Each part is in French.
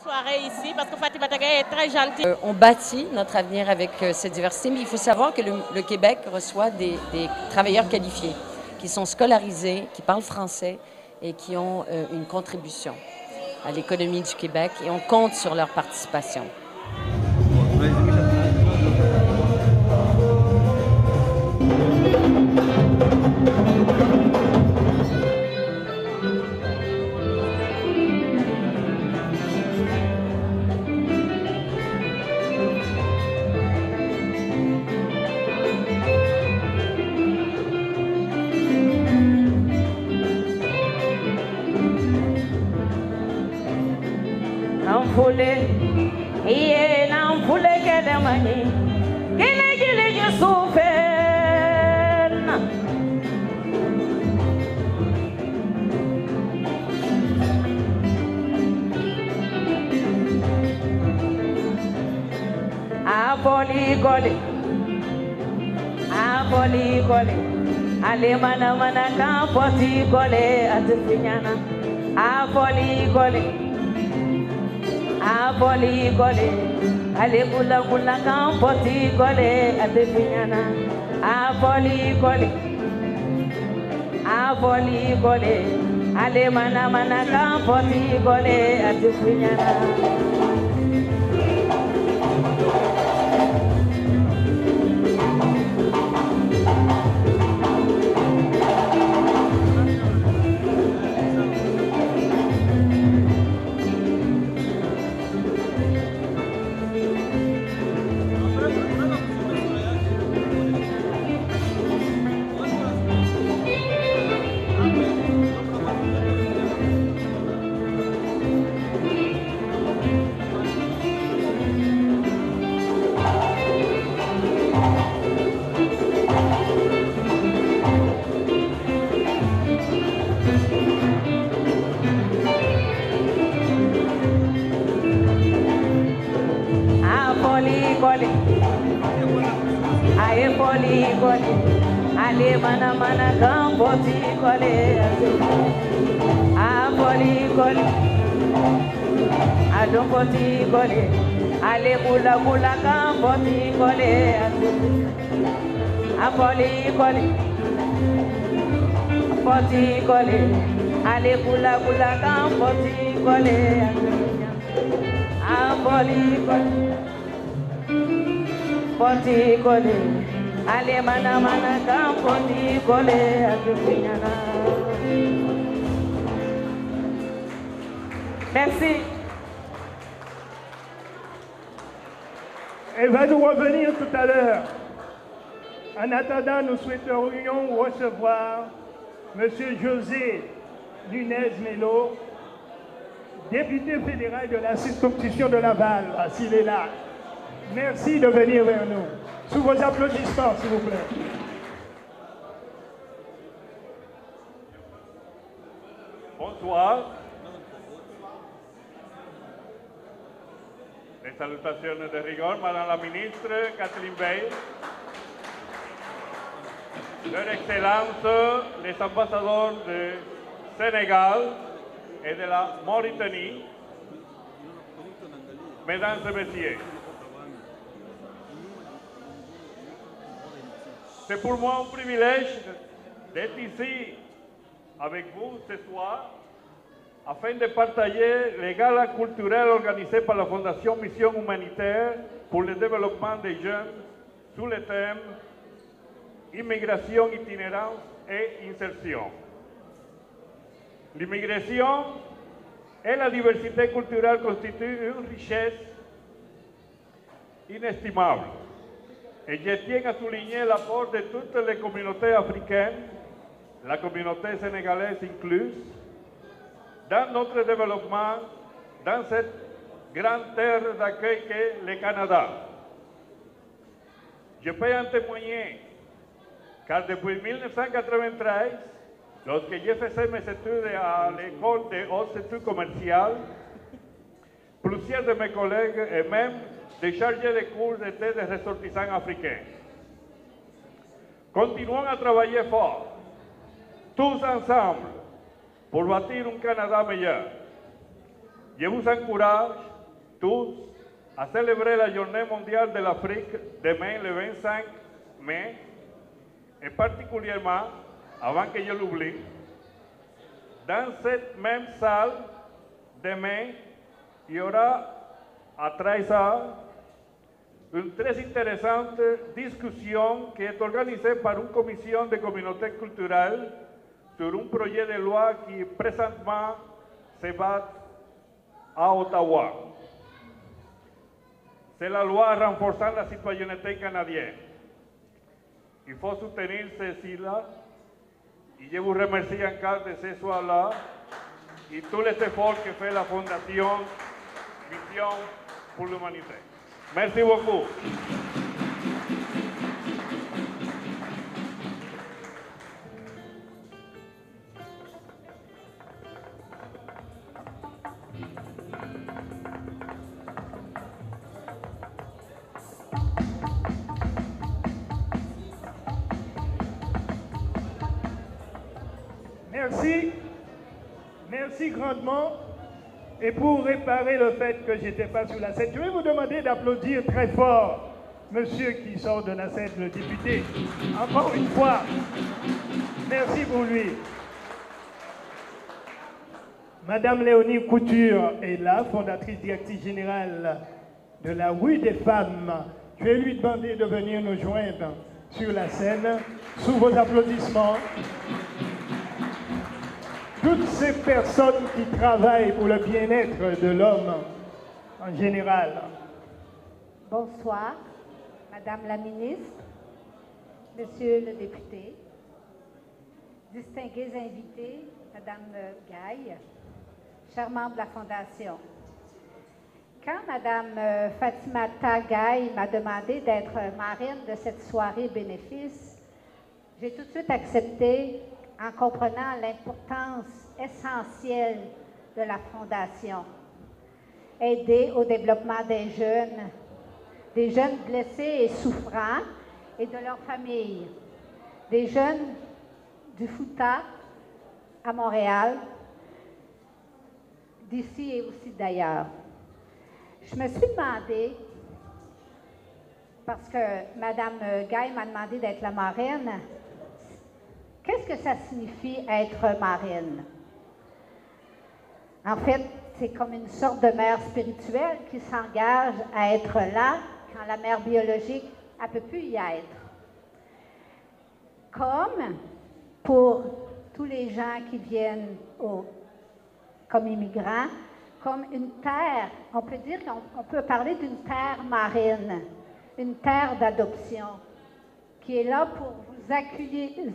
Soirée ici parce que Fatima Tagaye est très gentille. On bâtit notre avenir avec cette diversité, mais il faut savoir que le Québec reçoit des travailleurs qualifiés qui sont scolarisés, qui parlent français et qui ont une contribution à l'économie du Québec et on compte sur leur participation. Ale mana mana kan poti gole atifinyana afoli gole ale kula kula kan poti gole atifinyana afoli gole ale mana mana kan poti gole atifinyana. Ale mana mana gamboti kole afoli kole adompoti kole ale kula kula gamboti kole afoli kole poti kole ale kula kula gamboti kole afoli kole poti kole ale mana mana kamponi kole atufinyana. Merci. Elle va nous revenir tout à l'heure. En attendant, nous souhaiterions recevoir M. José Nunez Melo, député fédéral de la circonscription de Laval, s'il est là. Merci de venir vers nous. Sous vos applaudissements, s'il vous plaît. Bonsoir. Les salutations de rigueur, Madame la Ministre Kathleen Veil. Leur Excellence, les ambassadeurs du Sénégal et de la Mauritanie. Mesdames et Messieurs. C'est pour moi un privilège d'être ici avec vous ce soir afin de partager les galas culturels organisés par la Fondation Mission Humanitaire pour le développement des jeunes sous le thème Immigration, itinérance et insertion. L'immigration et la diversité culturelle constituent une richesse inestimable. Et je tiens à souligner l'apport de toutes les communautés africaines, la communauté sénégalaise incluse, dans notre développement dans cette grande terre d'accueil qu'est le Canada. Je peux en témoigner, car depuis 1993, lorsque j'ai fait mes études à l'école de hautes études commerciales, plusieurs de mes collègues et même des chargés de cours étaient des ressortissants africains. Continuons à travailler fort, tous ensemble, pour bâtir un Canada meilleur. Je vous encourage tous à célébrer la Journée mondiale de l'Afrique demain, le 25 mai, et particulièrement, avant que je l'oublie, dans cette même salle, demain, il y aura à 13h une très intéressante discussion qui est organisée par une commission de communautés culturelles sur un projet de loi qui présentement se bat à Ottawa. C'est la loi renforçant la citoyenneté canadienne. Il faut soutenir ceci-là et je vous remercie encore de ce soir-là et tous les efforts que fait la Fondation Vision pour l'Humanité. Merci beaucoup. Merci. Merci grandement. Et pour réparer le fait que je n'étais pas sur la scène, je vais vous demander d'applaudir très fort monsieur qui sort de la scène, le député. Encore une fois, merci pour lui. Madame Léonie Couture est là, fondatrice directrice générale de la Rue des Femmes. Je vais lui demander de venir nous joindre sur la scène, sous vos applaudissements. Toutes ces personnes qui travaillent pour le bien-être de l'homme en général. Bonsoir, Madame la ministre, Monsieur le député, distingués invités, Madame Gaye, chers membres de la Fondation. Quand Madame Fatimata Gaye m'a demandé d'être marraine de cette soirée bénéfice, j'ai tout de suite accepté en comprenant l'importance essentielle de la Fondation. Aider au développement des jeunes blessés et souffrants et de leurs familles, des jeunes du Fouta à Montréal, d'ici et aussi d'ailleurs. Je me suis demandé, parce que Mme Gaye m'a demandé d'être la marraine, qu'est-ce que ça signifie être marraine? En fait, c'est comme une sorte de mère spirituelle qui s'engage à être là quand la mère biologique ne peut plus y être. Comme pour tous les gens qui viennent comme immigrants, comme une terre, on peut dire qu'on peut parler d'une terre marine, une terre d'adoption, qui est là pour vous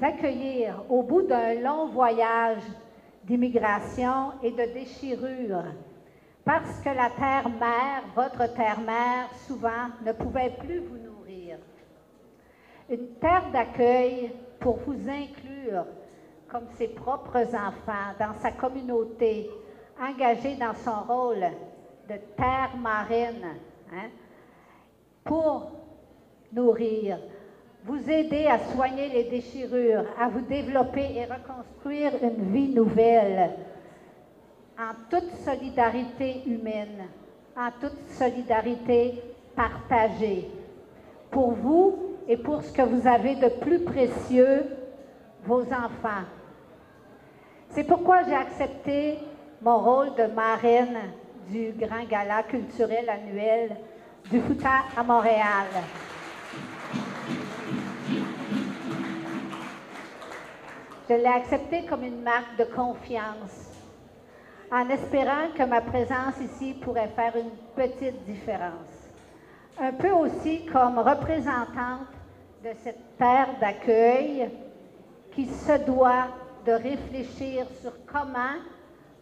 accueillir au bout d'un long voyage d'immigration et de déchirure, parce que la terre-mère, votre terre-mère, souvent ne pouvait plus vous nourrir. Une terre d'accueil pour vous inclure comme ses propres enfants dans sa communauté, engagée dans son rôle de terre marine, pour nourrir, vous aider à soigner les déchirures, à vous développer et reconstruire une vie nouvelle en toute solidarité humaine, en toute solidarité partagée, pour vous et pour ce que vous avez de plus précieux, vos enfants. C'est pourquoi j'ai accepté mon rôle de marraine du grand gala culturel annuel du Fouta à Montréal. Je l'ai accepté comme une marque de confiance, en espérant que ma présence ici pourrait faire une petite différence. Un peu aussi comme représentante de cette terre d'accueil qui se doit de réfléchir sur comment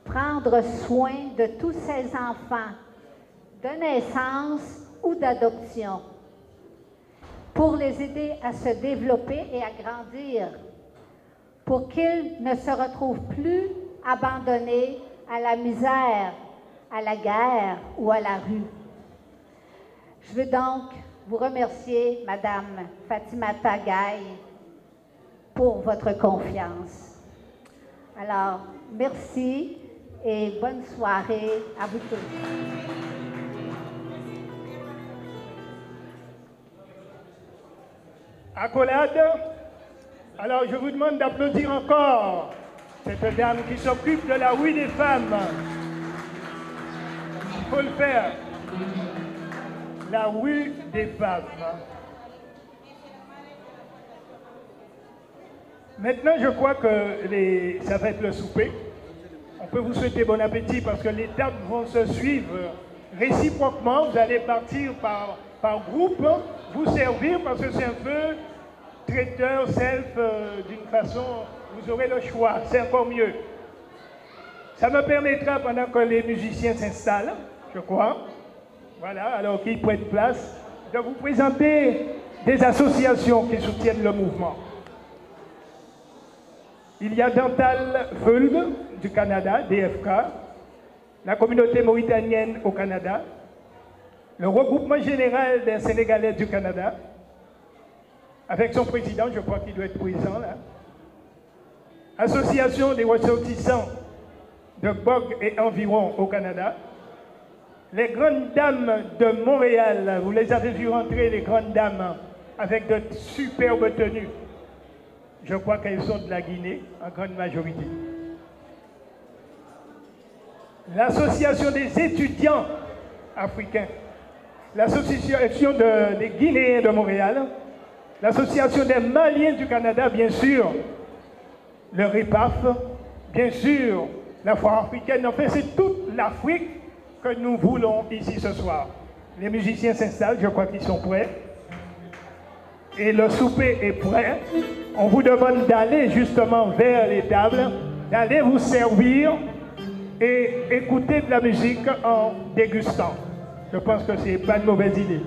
prendre soin de tous ces enfants, de naissance ou d'adoption, pour les aider à se développer et à grandir, pour qu'ils ne se retrouvent plus abandonnés à la misère, à la guerre ou à la rue. Je veux donc vous remercier, Madame Fatimata Gaye, pour votre confiance. Alors, merci et bonne soirée à vous tous. Accolade. Alors je vous demande d'applaudir encore cette dame qui s'occupe de la rue des femmes. Il faut le faire. La rue des femmes. Maintenant, je crois que ça va être le souper. On peut vous souhaiter bon appétit parce que les tables vont se suivre réciproquement. Vous allez partir par groupe, vous servir parce que c'est un peu traiteur, self, d'une façon, vous aurez le choix, c'est encore mieux. Ça me permettra, pendant que les musiciens s'installent, je crois, voilà, alors qu'ils prennent place, de vous présenter des associations qui soutiennent le mouvement. Il y a Dental Feuld du Canada, DFK, la communauté mauritanienne au Canada, le regroupement général des Sénégalais du Canada, avec son président, je crois qu'il doit être présent là, Association des ressortissants de Bogue et environ au Canada, les grandes dames de Montréal, vous les avez vues rentrer, les grandes dames, avec de superbes tenues. Je crois qu'elles sont de la Guinée, en grande majorité. L'Association des étudiants africains, l'Association des Guinéens de Montréal, l'Association des Maliens du Canada, bien sûr, le REPAF, bien sûr, la Foire africaine. Enfin, c'est toute l'Afrique que nous voulons ici ce soir. Les musiciens s'installent, je crois qu'ils sont prêts. Et le souper est prêt. On vous demande d'aller justement vers les tables, d'aller vous servir et écouter de la musique en dégustant. Je pense que ce n'est pas une mauvaise idée.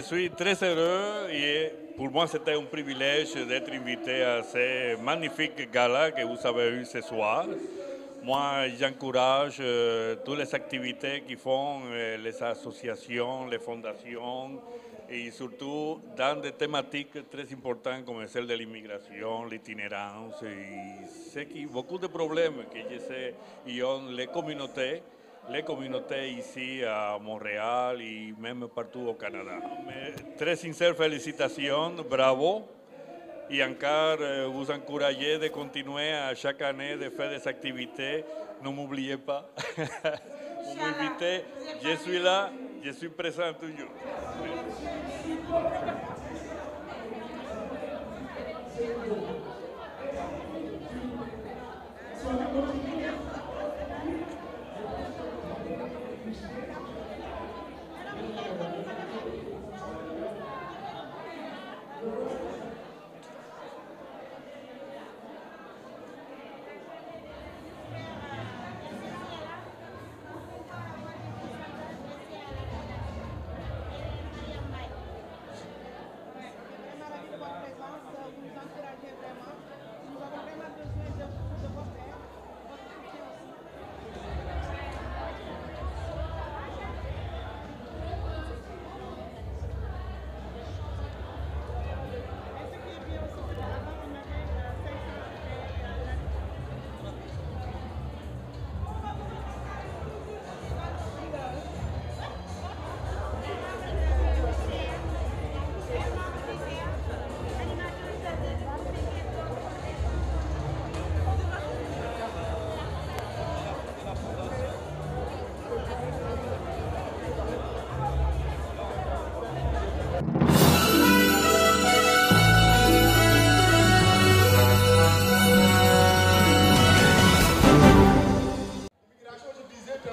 je suis très heureux et pour moi c'était un privilège d'être invité à ce magnifique gala que vous avez eu ce soir. Moi, j'encourage toutes les activités qui font les associations, les fondations et surtout dans des thématiques très importantes comme celle de l'immigration, l'itinérance et c'est qui beaucoup de problèmes que je sais y ont les communautés ici à Montréal et même partout au Canada. Mais très sincères félicitations, bravo. Et encore, vous encouragez de continuer à chaque année de faire des activités. Ne m'oubliez pas. Vous m'invitez, je suis là, je suis présent toujours.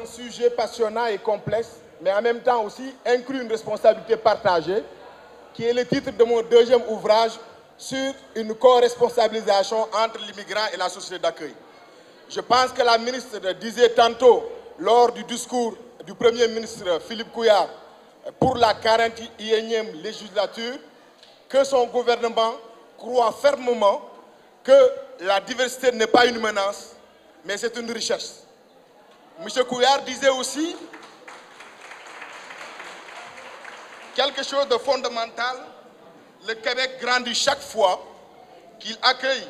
Sujet passionnant et complexe, mais en même temps aussi inclut une responsabilité partagée, qui est le titre de mon deuxième ouvrage sur une co-responsabilisation entre l'immigrant et la société d'accueil. Je pense que la ministre disait tantôt, lors du discours du Premier ministre Philippe Couillard pour la 41e législature, que son gouvernement croit fermement que la diversité n'est pas une menace, mais c'est une richesse. M. Couillard disait aussi quelque chose de fondamental. Le Québec grandit chaque fois qu'il accueille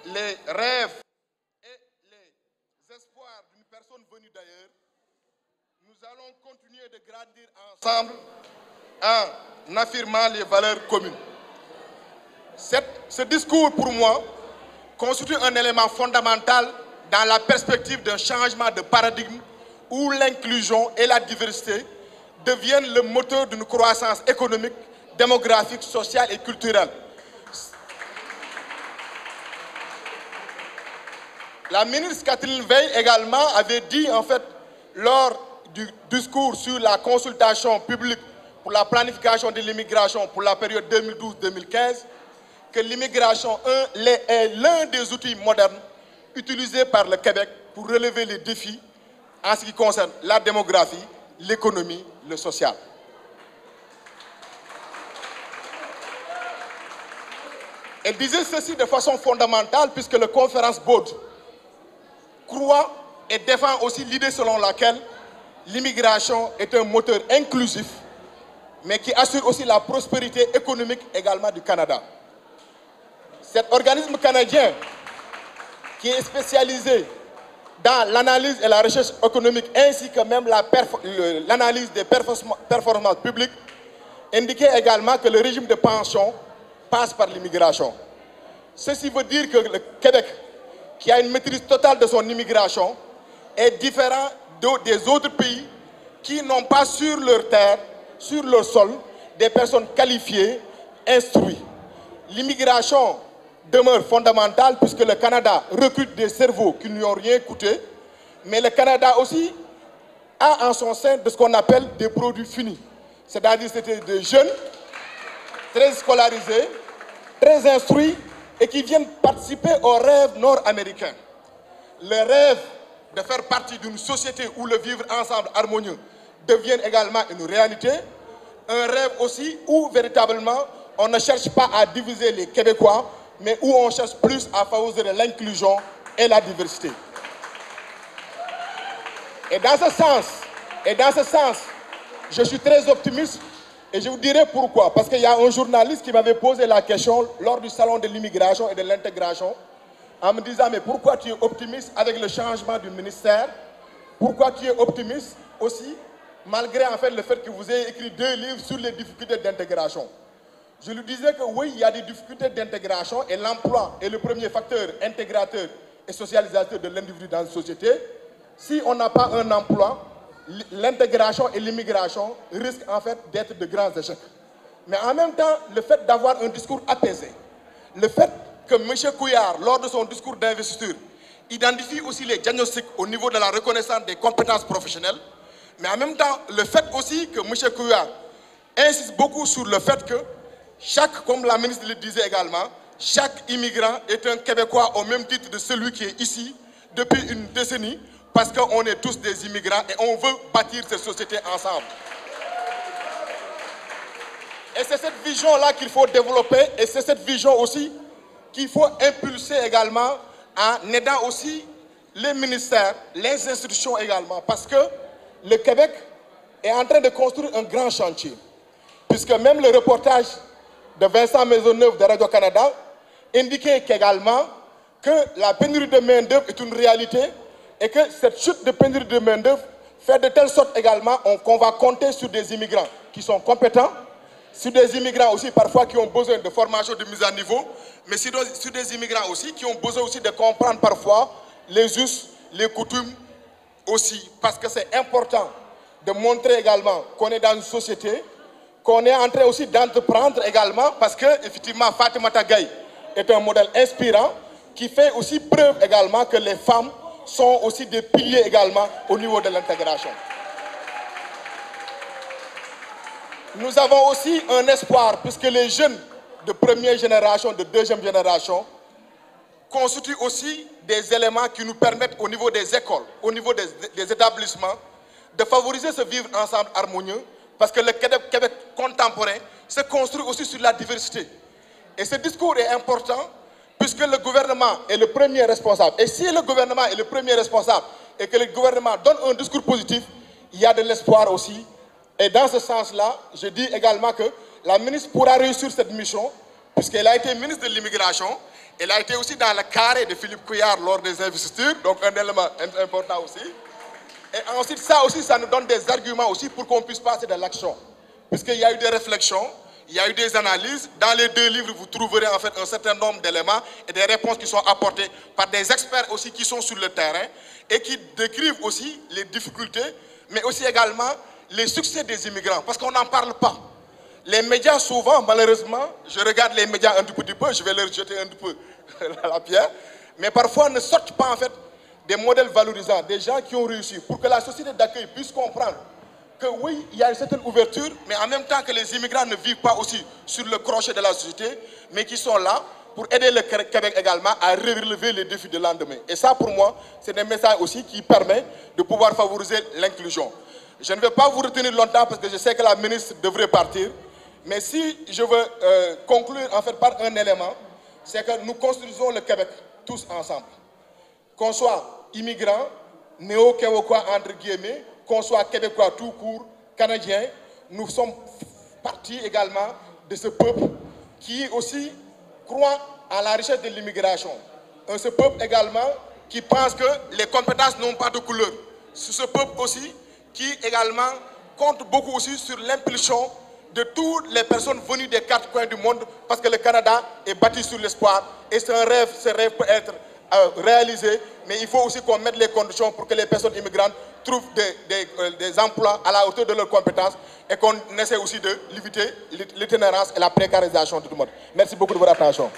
les rêves et les espoirs d'une personne venue d'ailleurs. Nous allons continuer de grandir ensemble en affirmant les valeurs communes. Ce discours, pour moi, constitue un élément fondamental dans la perspective d'un changement de paradigme où l'inclusion et la diversité deviennent le moteur d'une croissance économique, démographique, sociale et culturelle. La ministre Catherine Veil également avait dit en fait lors du discours sur la consultation publique pour la planification de l'immigration pour la période 2012-2015 que l'immigration est l'un des outils modernes utilisés par le Québec pour relever les défis en ce qui concerne la démographie, l'économie, le social. Elle disait ceci de façon fondamentale puisque le conférence Bode croit et défend aussi l'idée selon laquelle l'immigration est un moteur inclusif mais qui assure aussi la prospérité économique également du Canada. Cet organisme canadien qui est spécialisé dans l'analyse et la recherche économique ainsi que même l'analyse des performances publiques, indiquait également que le régime de pension passe par l'immigration. Ceci veut dire que le Québec, qui a une maîtrise totale de son immigration, est différent des autres pays qui n'ont pas sur leur terre, sur leur sol, des personnes qualifiées, instruites. L'immigration demeure fondamentale puisque le Canada recrute des cerveaux qui ne lui ont rien coûté, mais le Canada aussi a en son sein de ce qu'on appelle des produits finis. C'est-à-dire que c'était des jeunes très scolarisés, très instruits et qui viennent participer au rêve nord-américain. Le rêve de faire partie d'une société où le vivre ensemble harmonieux devienne également une réalité. un rêve aussi où véritablement on ne cherche pas à diviser les Québécois, mais où on cherche plus à favoriser l'inclusion et la diversité. Et dans ce sens, je suis très optimiste et je vous dirai pourquoi. Parce qu'il y a un journaliste qui m'avait posé la question lors du salon de l'immigration et de l'intégration en me disant mais pourquoi tu es optimiste avec le changement du ministère? Pourquoi tu es optimiste aussi malgré en fait le fait que vous ayez écrit 2 livres sur les difficultés d'intégration? Je lui disais que oui, il y a des difficultés d'intégration et l'emploi est le premier facteur intégrateur et socialisateur de l'individu dans une société. Si on n'a pas un emploi, l'intégration et l'immigration risquent en fait d'être de grands échecs. Mais en même temps, le fait d'avoir un discours apaisé, le fait que M. Couillard, lors de son discours d'investiture, identifie aussi les diagnostics au niveau de la reconnaissance des compétences professionnelles, mais en même temps, le fait aussi que M. Couillard insiste beaucoup sur le fait que comme la ministre le disait également, chaque immigrant est un Québécois au même titre de celui qui est ici depuis une décennie, parce qu'on est tous des immigrants et on veut bâtir cette société ensemble. Et c'est cette vision-là qu'il faut développer et c'est cette vision aussi qu'il faut impulser également en aidant aussi les ministères, les institutions également, parce que le Québec est en train de construire un grand chantier. Puisque même le reportage de Vincent Maisonneuve de Radio-Canada indiquait également que la pénurie de main-d'œuvre est une réalité et que cette chute de pénurie de main-d'œuvre fait de telle sorte également qu'on va compter sur des immigrants qui sont compétents, sur des immigrants aussi parfois qui ont besoin de formation, de mise à niveau, mais sur des immigrants aussi qui ont besoin aussi de comprendre parfois les us, les coutumes aussi, parce que c'est important de montrer également qu'on est dans une société, qu'on est en train aussi d'entreprendre également, parce que effectivement Fatimata Gaye est un modèle inspirant qui fait aussi preuve également que les femmes sont aussi des piliers également au niveau de l'intégration. Nous avons aussi un espoir, puisque les jeunes de première génération, de deuxième génération, constituent aussi des éléments qui nous permettent au niveau des écoles, au niveau des établissements, de favoriser ce vivre ensemble harmonieux, parce que le Québec contemporain se construit aussi sur la diversité. Et ce discours est important, puisque le gouvernement est le premier responsable. Et si le gouvernement est le premier responsable et que le gouvernement donne un discours positif, il y a de l'espoir aussi. Et dans ce sens-là, je dis également que la ministre pourra réussir cette mission, puisqu'elle a été ministre de l'immigration, elle a été aussi dans le carré de Philippe Couillard lors des investitures, donc un élément important aussi. Et ensuite, ça aussi, ça nous donne des arguments aussi pour qu'on puisse passer de l'action. Puisqu'il y a eu des réflexions, il y a eu des analyses. Dans les 2 livres, vous trouverez en fait un certain nombre d'éléments et des réponses qui sont apportées par des experts aussi qui sont sur le terrain et qui décrivent aussi les difficultés, mais aussi également les succès des immigrants, parce qu'on n'en parle pas. Les médias, souvent, malheureusement, je regarde les médias un tout petit peu, je vais leur jeter un peu la pierre, mais parfois ne sortent pas en fait des modèles valorisants, des gens qui ont réussi, pour que la société d'accueil puisse comprendre que oui, il y a une certaine ouverture, mais en même temps que les immigrants ne vivent pas aussi sur le crochet de la société, mais qui sont là pour aider le Québec également à relever les défis de lendemain. Et ça, pour moi, c'est un message aussi qui permet de pouvoir favoriser l'inclusion. Je ne vais pas vous retenir longtemps parce que je sais que la ministre devrait partir, mais si je veux conclure en fait par un élément, c'est que nous construisons le Québec tous ensemble. Qu'on soit immigrants, néo-québécois entre guillemets, qu'on soit québécois tout court, canadiens, nous sommes partie également de ce peuple qui aussi croit à la richesse de l'immigration. Ce peuple également qui pense que les compétences n'ont pas de couleur. C'est ce peuple aussi qui également compte beaucoup aussi sur l'impulsion de toutes les personnes venues des 4 coins du monde, parce que le Canada est bâti sur l'espoir et c'est un rêve, ce rêve peut être réalisé, mais il faut aussi qu'on mette les conditions pour que les personnes immigrantes trouvent des emplois à la hauteur de leurs compétences et qu'on essaie aussi de limiter l'itinérance et la précarisation de tout le monde. Merci beaucoup de votre attention.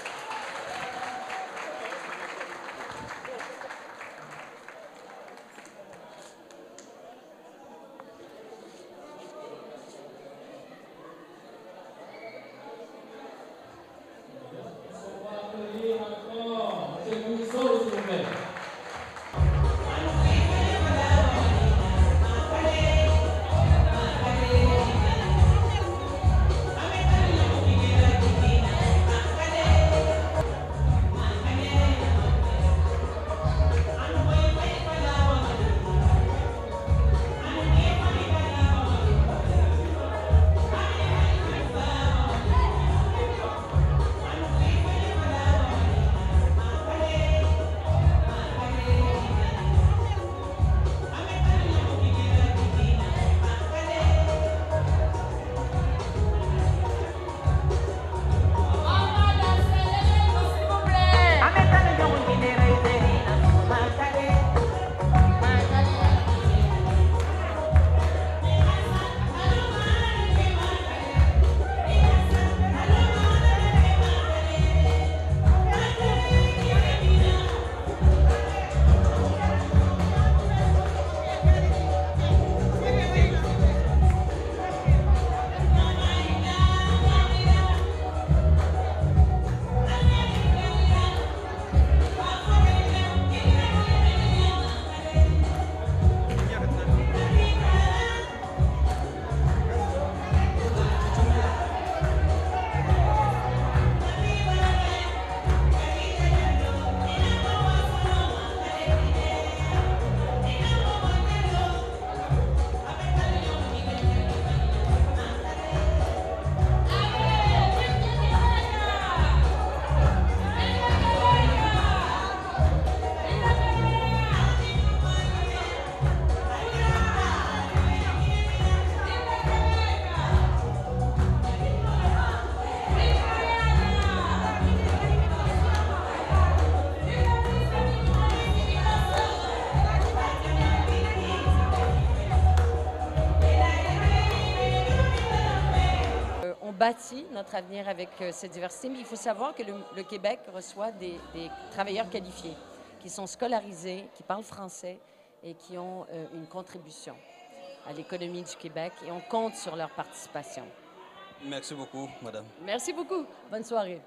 bâtit notre avenir avec cette diversité, mais il faut savoir que le Québec reçoit des travailleurs qualifiés qui sont scolarisés, qui parlent français et qui ont une contribution à l'économie du Québec et on compte sur leur participation. Merci beaucoup, madame. Merci beaucoup. Bonne soirée.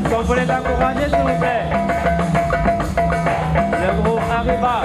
Vous pouvez l'encourager, s'il vous plaît. Le groupe Arriba.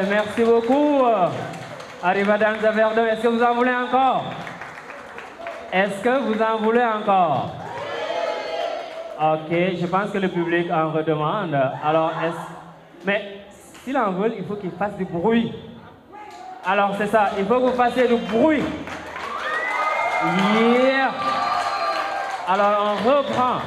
Merci beaucoup. Arrivederci Verdun. Est-ce que vous en voulez encore? Est-ce que vous en voulez encore? Ok, je pense que le public en redemande. Alors, mais s'il en veut, il faut qu'il fasse du bruit. Alors, c'est ça, il faut que vous fassiez du bruit. Yeah! Alors, on reprend.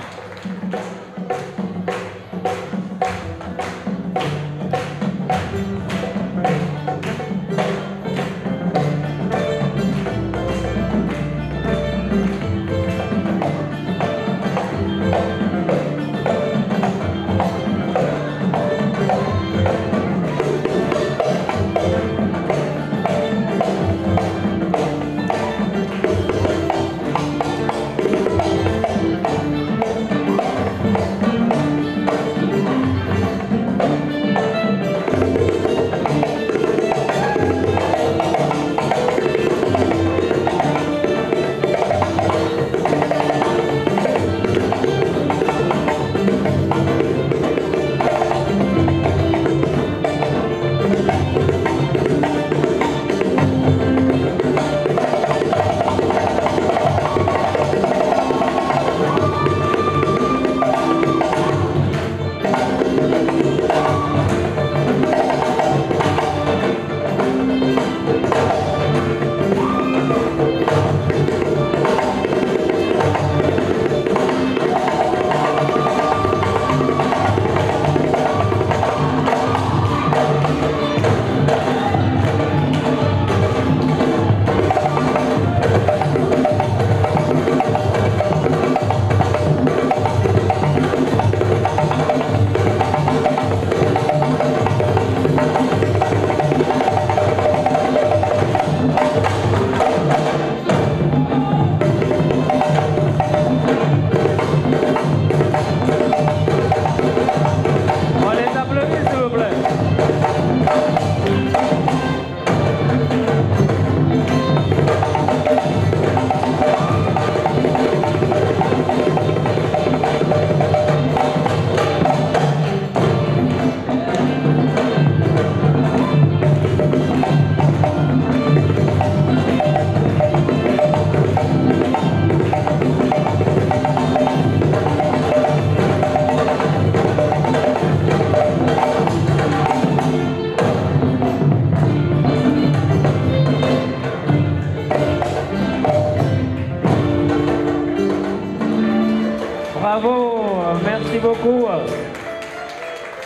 Bravo, merci beaucoup.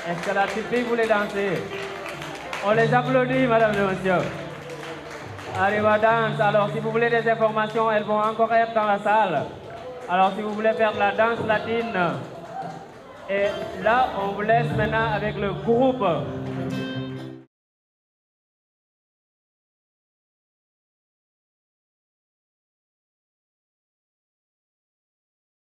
Est-ce que la petite fille voulait danser? On les applaudit, madame et monsieur. Arriva danse. Alors, si vous voulez des informations, elles vont encore être dans la salle. Alors, si vous voulez faire de la danse latine, et là, on vous laisse maintenant avec le groupe